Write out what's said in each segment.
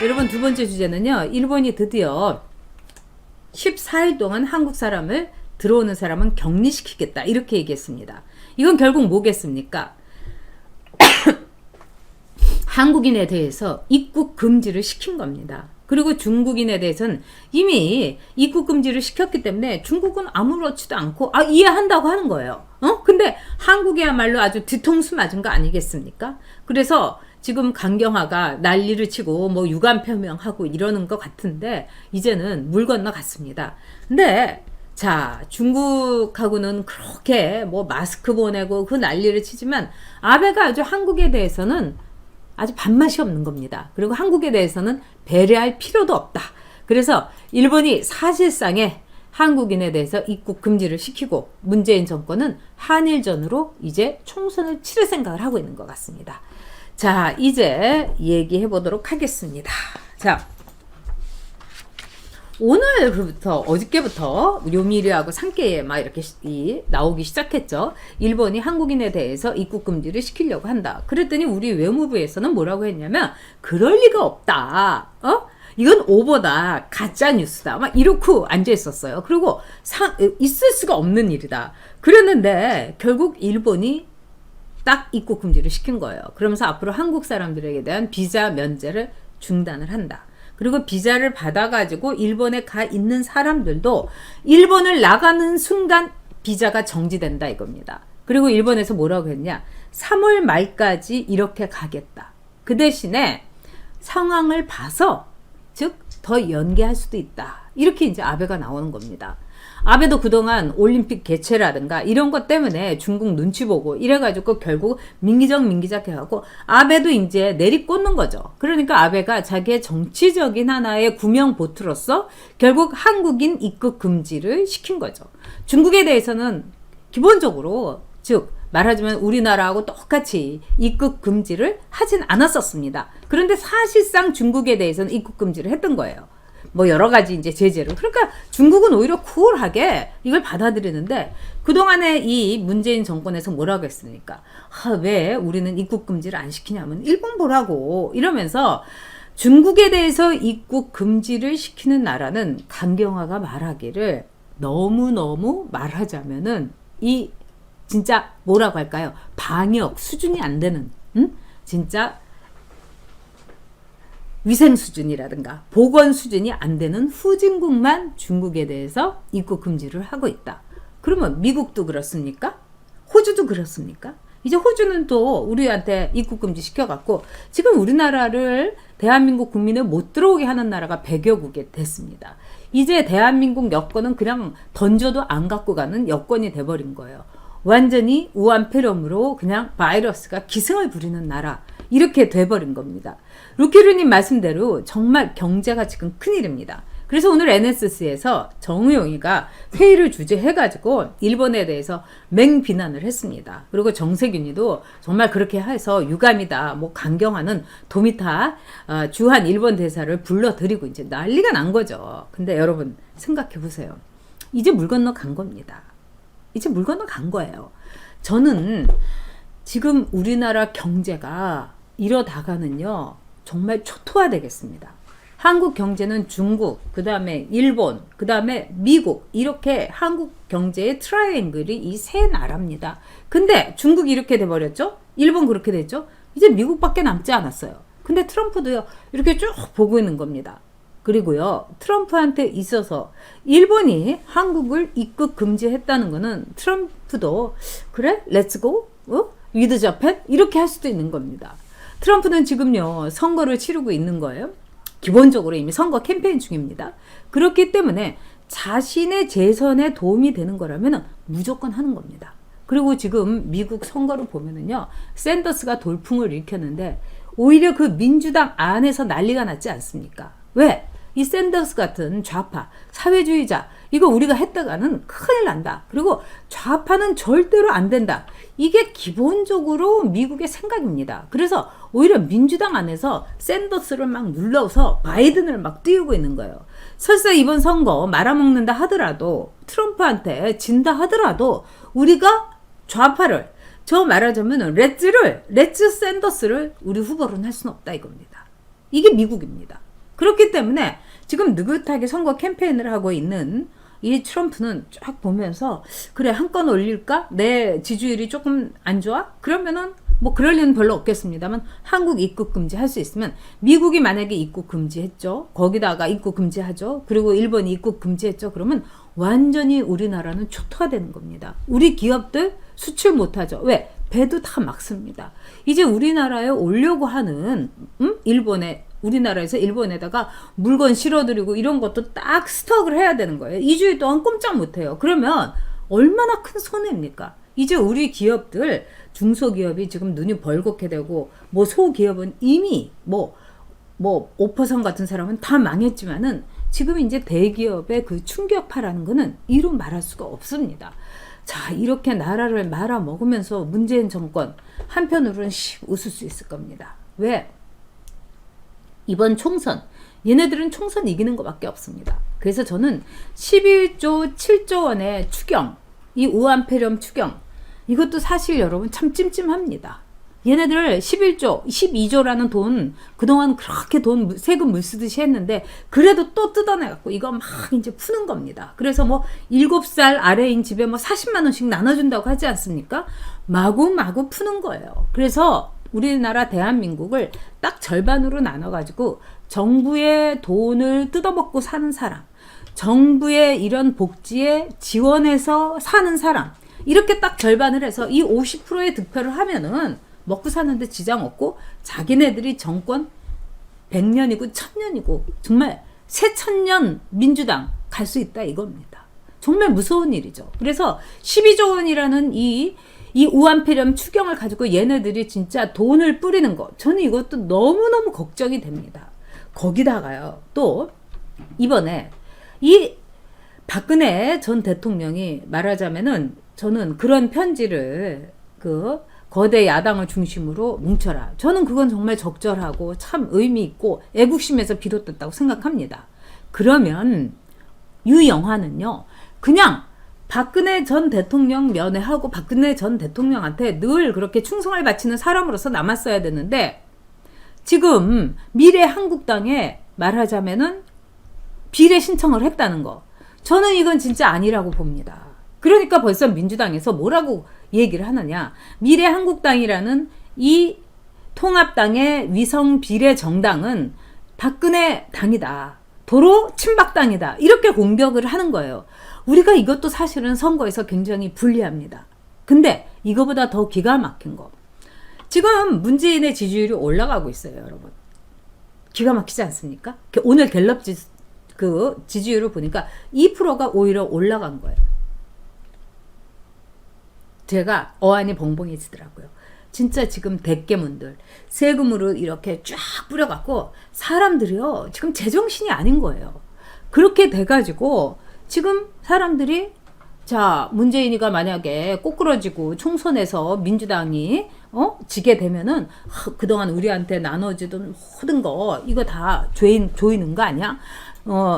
여러분, 두 번째 주제는요, 일본이 드디어 14일 동안 한국 사람을 들어오는 사람은 격리시키겠다 이렇게 얘기했습니다. 이건 결국 뭐겠습니까? 한국인에 대해서 입국 금지를 시킨 겁니다. 그리고 중국인에 대해서는 이미 입국 금지를 시켰기 때문에 중국은 아무렇지도 않고 이해한다고 하는 거예요. 근데 한국이야말로 아주 뒤통수 맞은 거 아니겠습니까? 그래서 지금 강경화가 난리를 치고 뭐 유감 표명하고 이러는 것 같은데 이제는 물 건너갔습니다. 근데 자, 중국하고는 그렇게 뭐 마스크 보내고 그 난리를 치지만 아베가 아주 한국에 대해서는 아주 밥맛이 없는 겁니다. 그리고 한국에 대해서는 배려할 필요도 없다. 그래서 일본이 사실상의 한국인에 대해서 입국 금지를 시키고 문재인 정권은 한일전으로 이제 총선을 치를 생각을 하고 있는 것 같습니다. 자, 이제 얘기해 보도록 하겠습니다. 자, 오늘부터 어저께부터 요미르하고 산케에 막 이렇게 나오기 시작했죠. 일본이 한국인에 대해서 입국 금지를 시키려고 한다. 그랬더니 우리 외무부에서는 뭐라고 했냐면 그럴 리가 없다. 이건 오버다. 가짜 뉴스다. 막 이렇게 앉아 있었어요. 그리고 있을 수가 없는 일이다. 그랬는데 결국 일본이 딱 입국 금지를 시킨 거예요. 그러면서 앞으로 한국 사람들에게 대한 비자 면제를 중단을 한다. 그리고 비자를 받아가지고 일본에 가 있는 사람들도 일본을 나가는 순간 비자가 정지된다 이겁니다. 그리고 일본에서 뭐라고 했냐? 3월 말까지 이렇게 가겠다. 그 대신에 상황을 봐서 즉 더 연기할 수도 있다. 이렇게 이제 아베가 나오는 겁니다. 아베도 그동안 올림픽 개최라든가 이런 것 때문에 중국 눈치 보고 이래가지고 결국 민기적 해갖고 아베도 이제 내리꽂는 거죠. 그러니까 아베가 자기의 정치적인 하나의 구명보트로서 결국 한국인 입국 금지를 시킨 거죠. 중국에 대해서는 기본적으로 즉 말하자면 우리나라하고 똑같이 입국 금지를 하진 않았었습니다. 그런데 사실상 중국에 대해서는 입국 금지를 했던 거예요. 뭐 여러 가지 이제 제재로. 그러니까 중국은 오히려 쿨하게 이걸 받아들이는데 그동안에 이 문재인 정권에서 뭐라고 했습니까? 왜 우리는 입국 금지를 안 시키냐면 일본 보라고 이러면서 중국에 대해서 입국 금지를 시키는 나라는 강경화가 말하기를 너무너무 말하자면은 이 진짜 뭐라고 할까요? 방역 수준이 안 되는 진짜 위생 수준이라든가 보건 수준이 안 되는 후진국만 중국에 대해서 입국 금지를 하고 있다. 그러면 미국도 그렇습니까? 호주도 그렇습니까? 이제 호주는 또 우리한테 입국 금지 시켜갖고 지금 우리나라를 대한민국 국민을 못 들어오게 하는 나라가 100여 국이 됐습니다. 이제 대한민국 여권은 그냥 던져도 안 갖고 가는 여권이 돼버린 거예요. 완전히 우한폐렴으로 그냥 바이러스가 기승을 부리는 나라 이렇게 돼버린 겁니다. 루키루님 말씀대로 정말 경제가 지금 큰일입니다. 그래서 오늘 NSC에서 정의용이가 회의를 주재해가지고 일본에 대해서 맹비난을 했습니다. 그리고 정세균이도 정말 그렇게 해서 유감이다, 뭐 강경화는 도미타 주한 일본 대사를 불러들이고 이제 난리가 난 거죠. 근데 여러분 생각해 보세요. 이제 물 건너 간 겁니다. 이제 물 건너 간 거예요. 저는 지금 우리나라 경제가 이러다가는요 정말 초토화되겠습니다. 한국 경제는 중국, 그 다음에 일본, 그 다음에 미국 이렇게 한국 경제의 트라이앵글이 이 세 나라입니다. 근데 중국이 이렇게 돼버렸죠? 일본 그렇게 됐죠? 이제 미국밖에 남지 않았어요. 근데 트럼프도요 이렇게 쭉 보고 있는 겁니다. 그리고요 트럼프한테 있어서 일본이 한국을 입국 금지했다는 거는 트럼프도 그래? 렛츠고? 위드 자펜? 이렇게 할 수도 있는 겁니다. 트럼프는 지금요 선거를 치르고 있는 거예요. 기본적으로 이미 선거 캠페인 중입니다. 그렇기 때문에 자신의 재선에 도움이 되는 거라면 무조건 하는 겁니다. 그리고 지금 미국 선거를 보면은요 샌더스가 돌풍을 일으켰는데 오히려 그 민주당 안에서 난리가 났지 않습니까? 왜? 이 샌더스 같은 좌파, 사회주의자 이거 우리가 했다가는 큰일 난다. 그리고 좌파는 절대로 안 된다. 이게 기본적으로 미국의 생각입니다. 그래서 오히려 민주당 안에서 샌더스를 막 눌러서 바이든을 막 띄우고 있는 거예요. 설사 이번 선거 말아먹는다 하더라도 트럼프한테 진다 하더라도 우리가 좌파를 저 말하자면 렛츠 샌더스를 우리 후보로는 할 수는 없다 이겁니다. 이게 미국입니다. 그렇기 때문에 지금 느긋하게 선거 캠페인을 하고 있는 이 트럼프는 쫙 보면서 그래 한 건 올릴까? 내 지지율이 조금 안 좋아? 그러면은 뭐 그럴 리는 별로 없겠습니다만 한국 입국 금지 할 수 있으면 미국이 만약에 입국 금지했죠. 거기다가 입국 금지하죠. 그리고 일본이 입국 금지했죠. 그러면 완전히 우리나라는 초토화되는 겁니다. 우리 기업들 수출 못하죠. 왜? 배도 다 막습니다. 이제 우리나라에 오려고 하는 우리나라에서 일본에다가 물건 실어드리고 이런 것도 딱 스톡을 해야 되는 거예요. 2주일 동안 꼼짝 못해요. 그러면 얼마나 큰 손해입니까? 이제 우리 기업들 중소기업이 지금 눈이 벌겋게 되고 뭐 소기업은 이미 뭐 5% 같은 사람은 다 망했지만은 지금 이제 대기업의 그 충격파라는 거는 이루 말할 수가 없습니다. 자, 이렇게 나라를 말아먹으면서 문재인 정권 한편으로는 웃을 수 있을 겁니다. 왜? 이번 총선 얘네들은 총선 이기는 것밖에 없습니다. 그래서 저는 11조 7조 원의 추경, 이 우한폐렴 추경, 이것도 사실 여러분 참 찜찜합니다. 얘네들 11조, 12조라는 돈 그동안 그렇게 돈 세금 물 쓰듯이 했는데 그래도 또 뜯어내갖고 이거 막 이제 푸는 겁니다. 그래서 뭐 7살 아래인 집에 뭐 40만 원씩 나눠준다고 하지 않습니까? 마구마구 푸는 거예요. 그래서 우리나라 대한민국을 딱 절반으로 나눠가지고 정부의 돈을 뜯어먹고 사는 사람, 정부의 이런 복지에 지원해서 사는 사람, 이렇게 딱 절반을 해서 이 50%의 득표를 하면은 먹고 사는데 지장 없고 자기네들이 정권 100년이고 1000년이고 정말 새천년 민주당 갈 수 있다 이겁니다. 정말 무서운 일이죠. 그래서 12조 원이라는 이 우한폐렴 추경을 가지고 얘네들이 진짜 돈을 뿌리는 거, 저는 이것도 너무너무 걱정이 됩니다. 거기다가요, 또 이번에 이 박근혜 전 대통령이 말하자면은 저는 그런 편지를 그 거대 야당을 중심으로 뭉쳐라. 저는 그건 정말 적절하고 참 의미 있고 애국심에서 비롯됐다고 생각합니다. 그러면 유영화는요, 그냥 박근혜 전 대통령 면회하고 박근혜 전 대통령한테 늘 그렇게 충성을 바치는 사람으로서 남았어야 되는데 지금 미래한국당에 말하자면은 비례 신청을 했다는 거, 저는 이건 진짜 아니라고 봅니다. 그러니까 벌써 민주당에서 뭐라고 얘기를 하느냐, 미래한국당이라는 이 통합당의 위성 비례 정당은 박근혜 당이다, 도로 친박당이다, 이렇게 공격을 하는 거예요. 우리가 이것도 사실은 선거에서 굉장히 불리합니다. 근데 이거보다 더 기가 막힌 거, 지금 문재인의 지지율이 올라가고 있어요, 여러분. 기가 막히지 않습니까? 오늘 갤럽 그 지지율을 보니까 2%가 오히려 올라간 거예요. 제가 어안이 벙벙해지더라고요. 진짜 지금 대깨문들 세금으로 이렇게 쫙 뿌려갖고 사람들이요 지금 제정신이 아닌 거예요. 그렇게 돼가지고 지금 사람들이, 자, 문재인이가 만약에 꼬꾸러지고 총선에서 민주당이 지게 되면은 그동안 우리한테 나눠주던 모든 거 이거 다 조이는 거 아니야?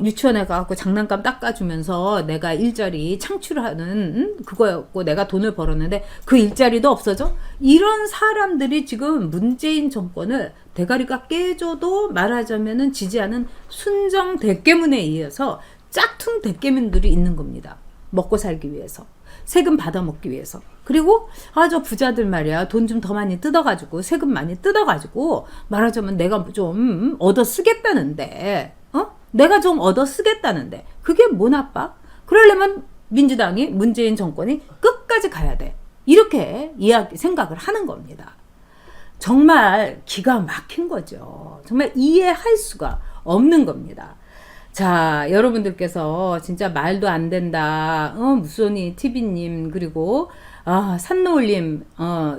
유치원에 가갖고 장난감 닦아주면서 내가 일자리 창출하는 그거였고 내가 돈을 벌었는데 그 일자리도 없어져? 이런 사람들이 지금 문재인 정권을 대가리가 깨져도 말하자면은 지지하는 순정 대깨문에 의해서 짝퉁 대깨문들이 있는 겁니다. 먹고 살기 위해서, 세금 받아먹기 위해서. 그리고 저 부자들 말이야, 돈 좀 더 많이 뜯어가지고 세금 많이 뜯어가지고 말하자면 내가 좀 얻어 쓰겠다는데, 내가 좀 얻어 쓰겠다는데 그게 뭐 나빠? 그러려면 민주당이, 문재인 정권이 끝까지 가야 돼, 이렇게 생각을 하는 겁니다. 정말 기가 막힌 거죠. 정말 이해할 수가 없는 겁니다. 자, 여러분들께서 진짜 말도 안 된다, 무소니 TV님, 그리고 산노울님,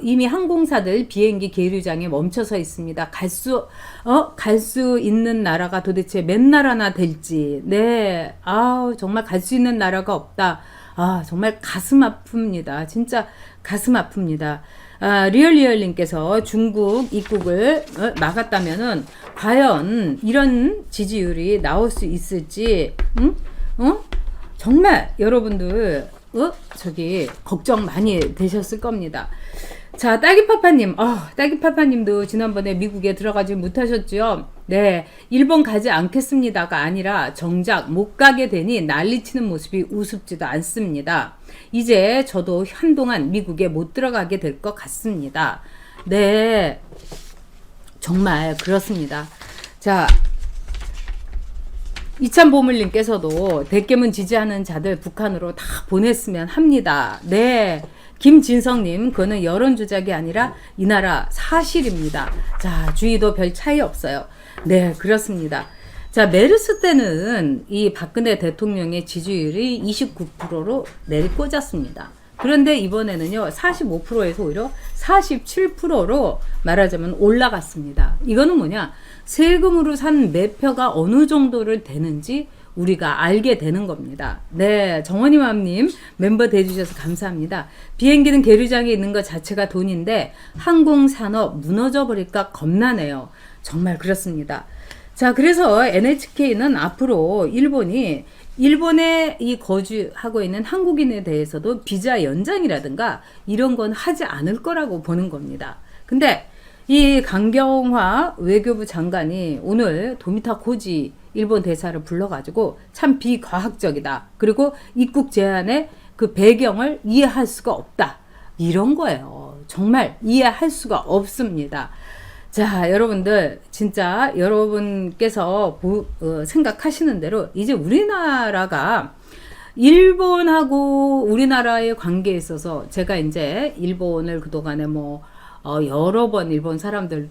이미 항공사들 비행기 계류장에 멈춰서 있습니다. 갈 수 있는 나라가 도대체 몇 나라나 될지. 네, 정말 갈 수 있는 나라가 없다. 정말 가슴 아픕니다. 진짜 가슴 아픕니다. 리얼리얼님께서 중국 입국을 막았다면은 과연 이런 지지율이 나올 수 있을지, 정말 여러분들 걱정 많이 되셨을 겁니다. 자, 딸기파파님. 딸기파파님도 지난번에 미국에 들어가지 못하셨죠? 네. 일본 가지 않겠습니다가 아니라 정작 못 가게 되니 난리치는 모습이 우습지도 않습니다. 이제 저도 한동안 미국에 못 들어가게 될 것 같습니다. 네. 정말 그렇습니다. 자, 이참보물님께서도 대깨문 지지하는 자들 북한으로 다 보냈으면 합니다. 네. 김진성님, 그거는 여론조작이 아니라 이 나라 사실입니다. 자, 주의도 별 차이 없어요. 네, 그렇습니다. 자, 메르스 때는 이 박근혜 대통령의 지지율이 29%로 내리꽂았습니다. 그런데 이번에는요, 45%에서 오히려 47%로 말하자면 올라갔습니다. 이거는 뭐냐? 세금으로 산 매표가 어느 정도를 되는지 우리가 알게 되는 겁니다. 네, 정원이맘님 멤버 돼주셔서 감사합니다. 비행기는 계류장에 있는 것 자체가 돈인데 항공산업 무너져 버릴까 겁나네요. 정말 그렇습니다. 자, 그래서 NHK는 앞으로 일본에 이 거주하고 있는 한국인에 대해서도 비자 연장이라든가 이런 건 하지 않을 거라고 보는 겁니다. 근데 이 강경화 외교부 장관이 오늘 도미타 코지 일본 대사를 불러가지고 참 비과학적이다. 그리고 입국 제한의 그 배경을 이해할 수가 없다. 이런 거예요. 정말 이해할 수가 없습니다. 자, 여러분들 진짜 여러분께서 생각하시는 대로 이제 우리나라가 일본하고 우리나라의 관계에 있어서 제가 이제 일본을 그동안에 여러 번 일본 사람들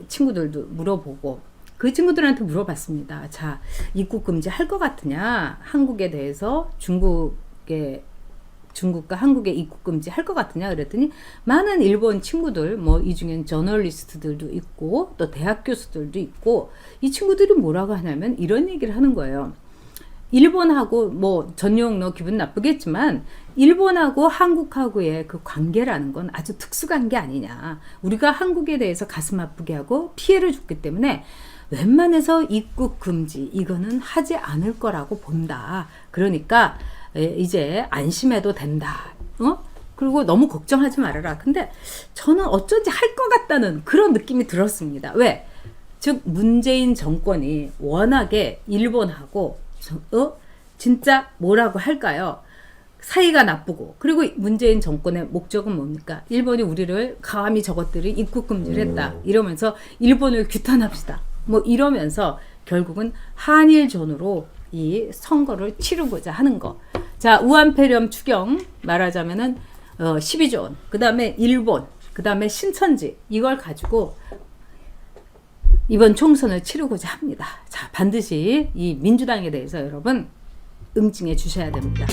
친구들도 물어보고 그 친구들한테 물어봤습니다. 자, 입국 금지 할 것 같으냐? 한국에 대해서 중국과 한국의 입국 금지 할 것 같으냐 그랬더니 많은 일본 친구들 이 중엔 저널리스트들도 있고 또 대학 교수들도 있고 이 친구들이 뭐라고 하냐면 이런 얘기를 하는 거예요. 일본하고 전용 너 기분 나쁘겠지만 일본하고 한국하고의 그 관계라는 건 아주 특수한 게 아니냐. 우리가 한국에 대해서 가슴 아프게 하고 피해를 줬기 때문에 웬만해서 입국 금지 이거는 하지 않을 거라고 본다. 그러니까 이제 안심해도 된다. 그리고 너무 걱정하지 말아라. 근데 저는 어쩐지 할 것 같다는 그런 느낌이 들었습니다. 왜? 즉 문재인 정권이 워낙에 일본하고 진짜 뭐라고 할까요? 사이가 나쁘고 그리고 문재인 정권의 목적은 뭡니까? 일본이 우리를 감히 저것들이 입국 금지를 했다. 이러면서 일본을 규탄합시다. 이러면서 결국은 한일전으로 이 선거를 치르고자 하는 거. 자, 우한폐렴 추경 말하자면은 12조 원, 그 다음에 일본, 그 다음에 신천지 이걸 가지고 이번 총선을 치르고자 합니다. 자, 반드시 이 민주당에 대해서 여러분 응징해 주셔야 됩니다.